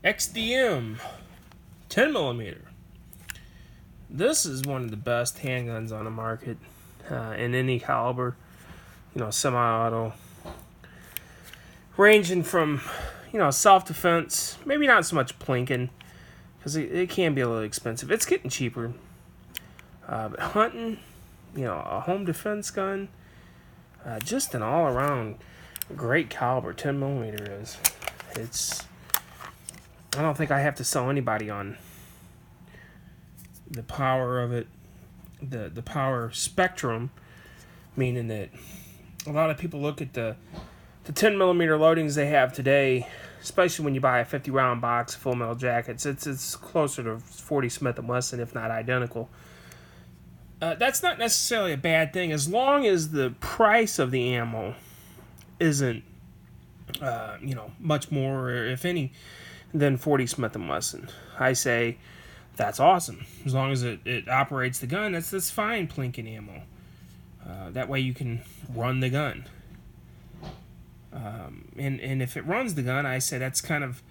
Xdm 10 millimeter. This is one of the best handguns on the market in any caliber. Semi-auto, ranging from self-defense, maybe not so much plinking, because it can be a little expensive. It's getting cheaper. But hunting, a home defense gun, just an all-around great caliber. 10 millimeter is. I don't think I have to sell anybody on the power of it, the power spectrum, meaning that a lot of people look at the 10 millimeter loadings they have today, especially when you buy a 50 round box of Full Metal Jackets. It's closer to 40 Smith & Wesson, if not identical. That's not necessarily a bad thing, as long as the price of the ammo isn't, much more, or if any, than 40 Smith & Wesson. I say that's awesome. As long as it operates the gun, that's fine plinking ammo. That way you can run the gun. And if it runs the gun, I say it's kind of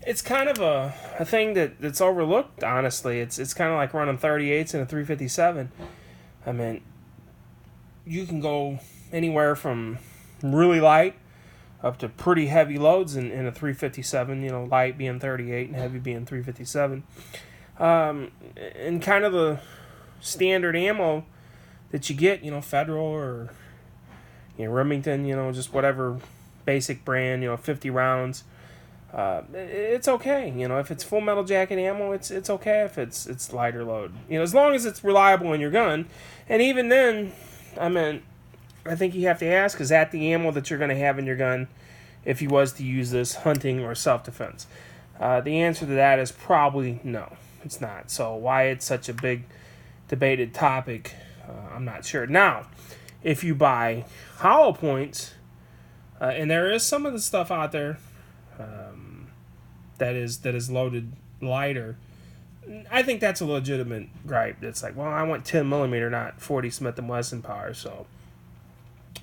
a thing that's overlooked, honestly. It's kind of like running 38s in a 357. I mean, you can go anywhere from really light up to pretty heavy loads in a 357, light being 38 and heavy being 357. And kind of the standard ammo that you get, Federal or Remington, just whatever basic brand, 50 rounds. It's okay, if it's Full Metal Jacket ammo, it's okay if it's lighter load, as long as it's reliable in your gun. And even then, I think you have to ask, is that the ammo that you're going to have in your gun if you was to use this hunting or self-defense? The answer to that is probably no, it's not. So why it's such a big debated topic, I'm not sure. Now, if you buy hollow points, and there is some of the stuff out there that is loaded lighter, I think that's a legitimate gripe. It's like, well, I want 10 millimeter, not 40 Smith & Wesson power. So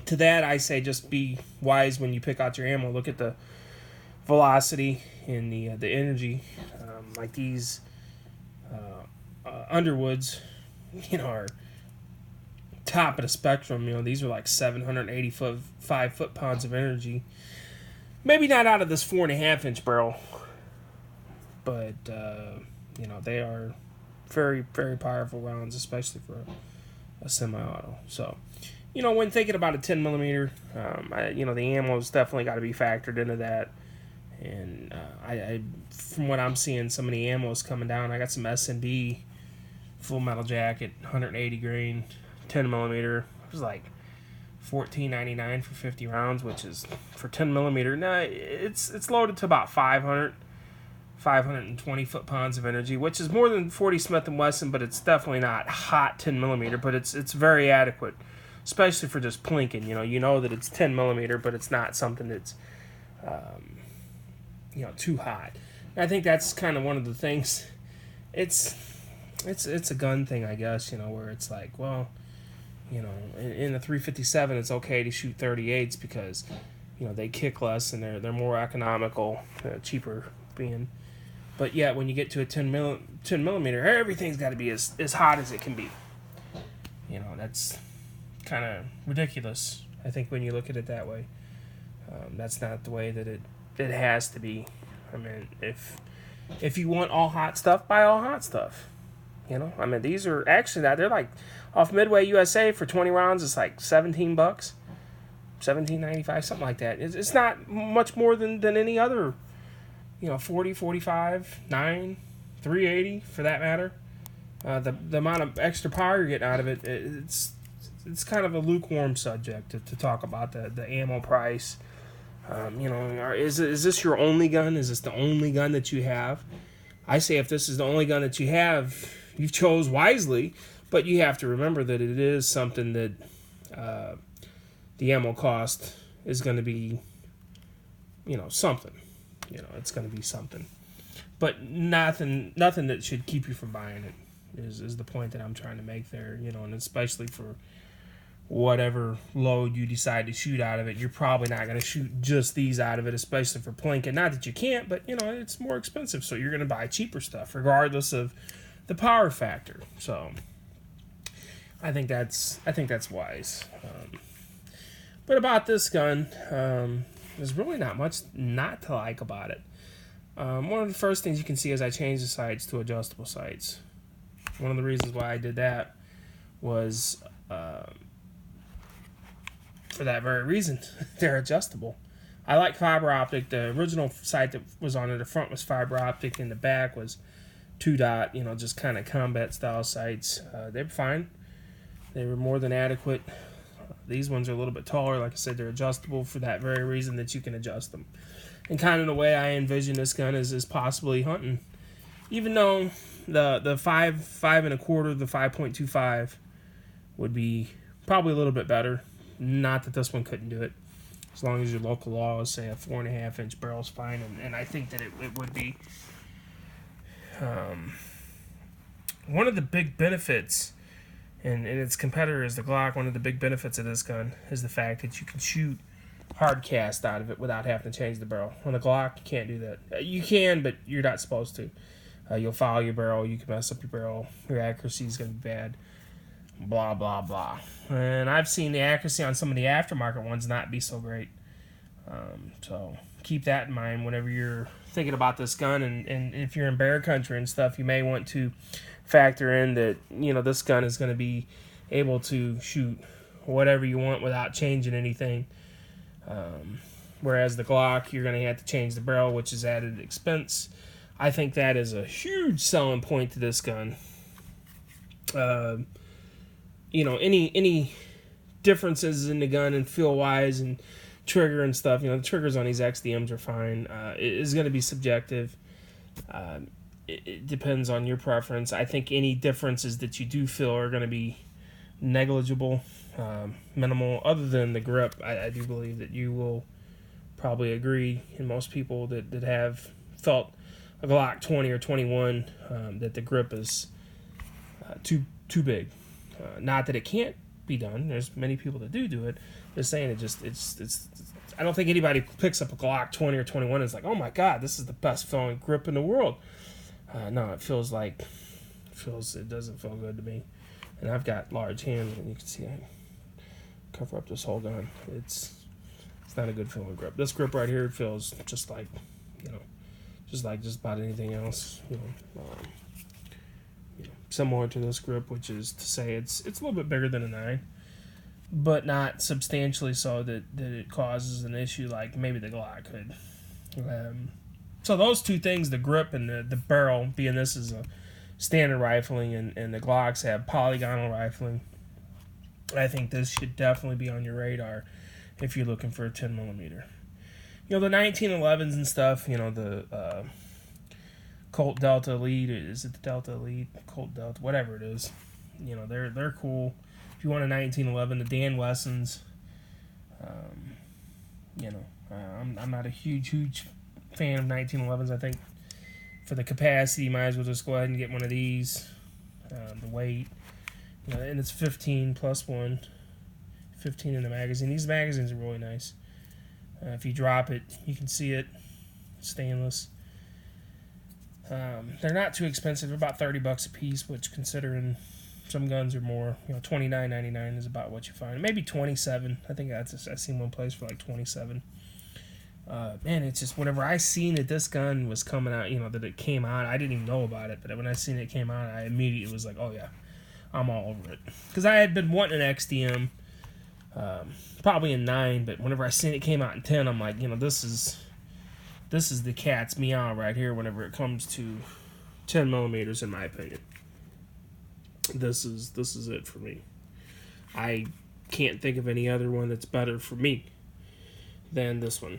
to that, I say just be wise when you pick out your ammo. Look at the velocity and the energy. Like these Underwoods, are top of the spectrum. These are like 785 foot-pounds of energy. Maybe not out of this 4.5-inch barrel, but they are very, very powerful rounds, especially for a semi-auto. So, when thinking about a 10 millimeter, the ammo's definitely got to be factored into that. And I from what I'm seeing, some of the ammo's coming down. I got some S&B Full Metal Jacket, 180 grain, 10 millimeter. It was like $14.99 for 50 rounds, which is for 10 millimeter. Now it's loaded to about 520 foot-pounds of energy, which is more than 40 Smith & Wesson, but it's definitely not hot 10 millimeter. But it's very adequate, especially for just plinking. You know that it's 10 millimeter, but it's not something that's too hot. And I think that's kind of one of the things. It's a gun thing, I guess. Where it's like, well, in the 357, it's okay to shoot 38s because, they kick less and they're more economical, cheaper being. But yet, when you get to a 10 millimeter, everything's got to be as hot as it can be. That's kind of ridiculous, I think, when you look at it that way. That's not the way that it has to be. If you want all hot stuff, buy all hot stuff. These are actually, they're like off Midway USA for 20 rounds. It's like $17, $17.95, something like that. It's not much more than any other, 40, 45, 9, 380 for that matter. The amount of extra power you're getting out of it, it's kind of a lukewarm subject to talk about the ammo price. Is this your only gun? Is this the only gun that you have? I say if this is the only gun that you have, you've chose wisely, but you have to remember that it is something that the ammo cost is going to be, something. It's going to be something. But nothing that should keep you from buying it is the point that I'm trying to make there, and especially for whatever load you decide to shoot out of it. You're probably not going to shoot just these out of it, especially for plinking. Not that you can't, but it's more expensive, so you're going to buy cheaper stuff regardless of the power factor. So I think that's wise. But about this gun, there's really not much not to like about it. One of the first things you can see is I changed the sights to adjustable sights. One of the reasons why I did that was for that very reason. They're adjustable. I like fiber optic. The original sight that was on it, the front was fiber optic, and the back was 2-dot, just kind of combat style sights. They were fine. They were more than adequate. These ones are a little bit taller. Like I said, they're adjustable for that very reason that you can adjust them. And kind of the way I envision this gun is possibly hunting. Even though the 5.25, the 5.25 would be probably a little bit better. Not that this one couldn't do it. As long as your local laws say a 4.5-inch barrel is fine, and I think that it would be. One of the big benefits, and its competitor is the Glock, one of the big benefits of this gun is the fact that you can shoot hard cast out of it without having to change the barrel. On the Glock, you can't do that. You can, but you're not supposed to. You'll foul your barrel, you can mess up your barrel, your accuracy is going to be bad, blah, blah, blah. And I've seen the accuracy on some of the aftermarket ones not be so great. So keep that in mind whenever you're thinking about this gun, and if you're in bear country and stuff, you may want to factor in that this gun is going to be able to shoot whatever you want without changing anything. Whereas the Glock, you're going to have to change the barrel, which is added expense. I think that is a huge selling point to this gun. Any differences in the gun and feel wise and trigger and stuff, the triggers on these XDMs are fine. It is going to be subjective. It depends on your preference. I think any differences that you do feel are going to be negligible, minimal. Other than the grip, I do believe that you will probably agree, and most people that have felt a Glock 20 or 21, that the grip is too big. Not that it can't be done. There's many people that do it. Just saying it's. I don't think anybody picks up a Glock 20 or 21 and is like, oh my God, this is the best feeling grip in the world. No, it doesn't feel good to me. And I've got large hands, and you can see I cover up this whole gun. It's not a good feeling grip. This grip right here feels just like about anything else. Similar to this grip, which is to say it's a little bit bigger than a 9, but not substantially so that it causes an issue like maybe the Glock could. So those two things, the grip and the barrel, being this is a standard rifling and the Glocks have polygonal rifling, I think this should definitely be on your radar if you're looking for a 10 millimeter. The 1911s and stuff, the Colt Delta Elite, is it the Delta Elite? Colt Delta, whatever it is. They're cool. If you want a 1911, the Dan Wessons, I'm not a huge fan of 1911s. I think for the capacity, you might as well just go ahead and get one of these. The weight, and it's 15 plus 1, 15 in the magazine. These magazines are really nice. If you drop it, you can see it. Stainless. They're not too expensive. They're about $30 a piece, which considering some guns are more, $29.99 is about what you find. Maybe $27. I think I've seen one place for like $27. Man, it's just whenever I seen that this gun was coming out, that it came out, I didn't even know about it, but when I seen it came out, I immediately was like, oh yeah, I'm all over it. Because I had been wanting an XDM, probably in 9, but whenever I seen it came out in 10, I'm like, this is the cat's meow right here whenever it comes to 10 millimeters, in my opinion. This is it for me. I can't think of any other one that's better for me than this one.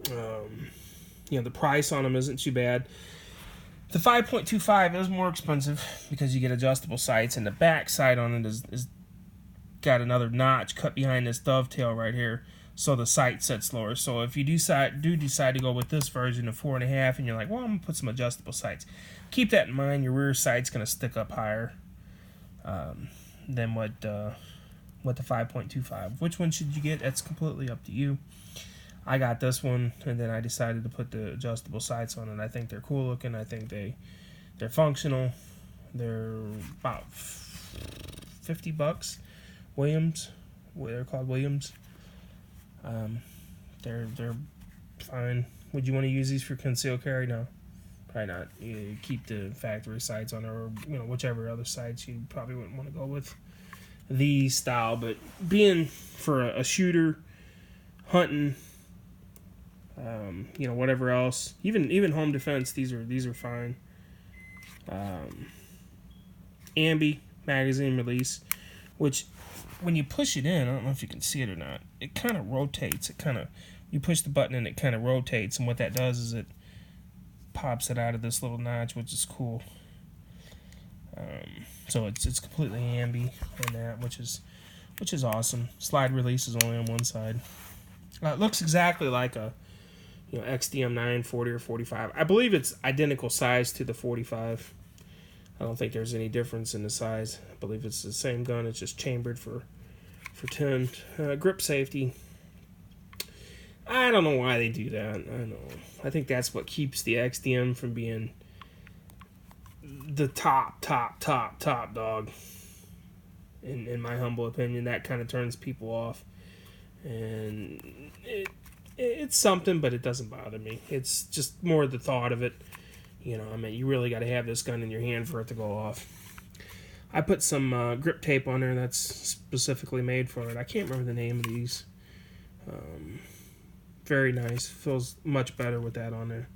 The price on them isn't too bad. The 5.25 is more expensive because you get adjustable sights, and the back sight on it is got another notch cut behind this dovetail right here, so the sight sets lower. So if you decide to go with this version of 4.5, and you're like, well, I'm gonna put some adjustable sights, keep that in mind. Your rear sight's gonna stick up higher than what with the 5.25. Which one should you get? That's completely up to you. I got this one, and then I decided to put the adjustable sights on it. I think they're cool looking. I think they're functional. They're about $50. Williams, they're called Williams. They're fine. Would you want to use these for concealed carry? No, probably not. You keep the factory sights on, or whichever other sights you probably wouldn't want to go with these style. But being for a shooter, hunting, whatever else, even home defense, these are fine. Ambi magazine release, which when you push it in, I don't know if you can see it or not, it kind of rotates. You push the button and it kind of rotates, and what that does is it pops it out of this little notch, which is cool. So it's completely ambi in that, which is awesome. Slide release is only on one side. It looks exactly like a XDM 940 or 45. I believe it's identical size to the 45. I don't think there's any difference in the size. I believe it's the same gun. It's just chambered for 10. Grip safety. I don't know why they do that. I think that's what keeps the XDM from being the top dog. In my humble opinion, that kind of turns people off. And it's something, but it doesn't bother me. It's just more the thought of it. You really got to have this gun in your hand for it to go off. I put some grip tape on there that's specifically made for it. I can't remember the name of these. Very nice. Feels much better with that on there.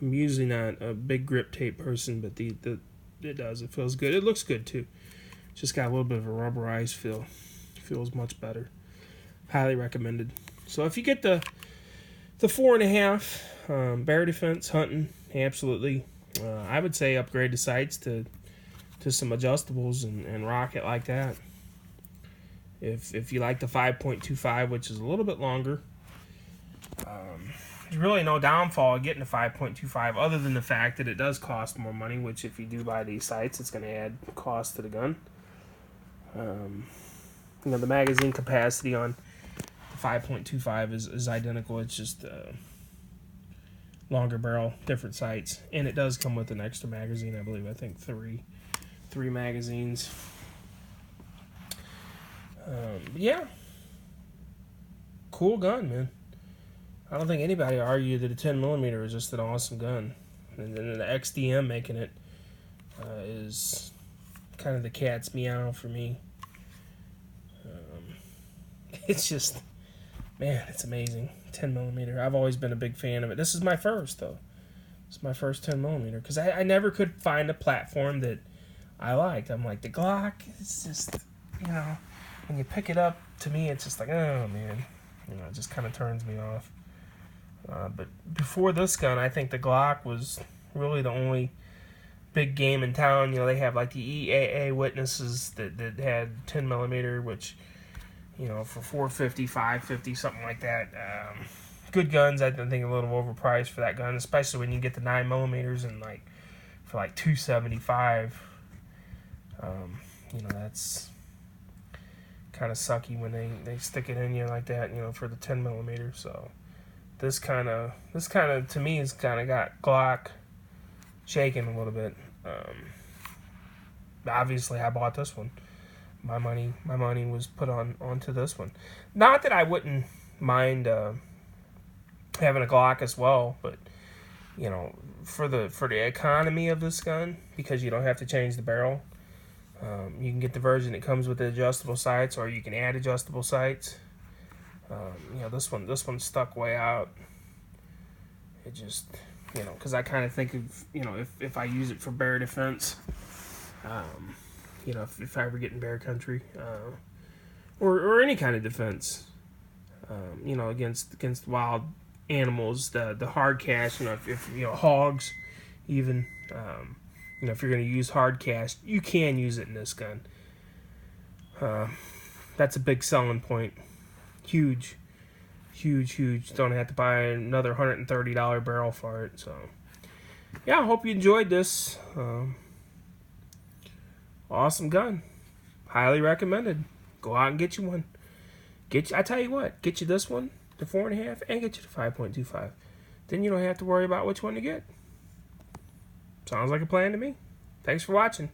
I'm usually not a big grip tape person, but it does. It feels good. It looks good too. Just got a little bit of a rubberized feel. Feels much better. Highly recommended. So if you get the 4.5 bear defense hunting, absolutely. I would say upgrade the sights to some adjustables and rock it like that. If you like the 5.25, which is a little bit longer, there's really no downfall of getting the 5.25 other than the fact that it does cost more money, which if you do buy these sights, it's going to add cost to the gun. The magazine capacity on 5.25 is identical. It's just longer barrel, different sights, and it does come with an extra magazine. I believe. I think three magazines. Yeah, cool gun, man. I don't think anybody argued that a 10mm is just an awesome gun, and then the XDM making it is kind of the cat's meow for me. It's just, man, it's amazing. 10mm. I've always been a big fan of it. This is my first, though. It's my first 10mm because I never could find a platform that I liked. I'm like, the Glock, it's just, when you pick it up, to me, it's just like, oh, man. It just kind of turns me off. But before this gun, I think the Glock was really the only big game in town. They have like the EAA witnesses that had 10mm, which, for $450, $550, something like that. Good guns. I think a little overpriced for that gun, especially when you get the 9mm and for $275. That's kind of sucky when they stick it in you like that. For the 10mm. So this kind of to me has kind of got Glock shaking a little bit. Obviously, I bought this one. My money was put onto this one. Not that I wouldn't mind having a Glock as well, but for the economy of this gun, because you don't have to change the barrel, you can get the version that comes with the adjustable sights, or you can add adjustable sights. This one stuck way out. It just, because I kind of think of, if I use it for bear defense, if I ever get in bear country, or any kind of defense, against wild animals, the hard cast, if hogs, even, if you're going to use hard cast, you can use it in this gun. That's a big selling point. Huge. Don't have to buy another $130 barrel for it. So, yeah, I hope you enjoyed this. Awesome gun. Highly recommended. Go out and get you one. I tell you what, get you this one, the 4.5, and get you the 5.25. Then you don't have to worry about which one to get. Sounds like a plan to me. Thanks for watching.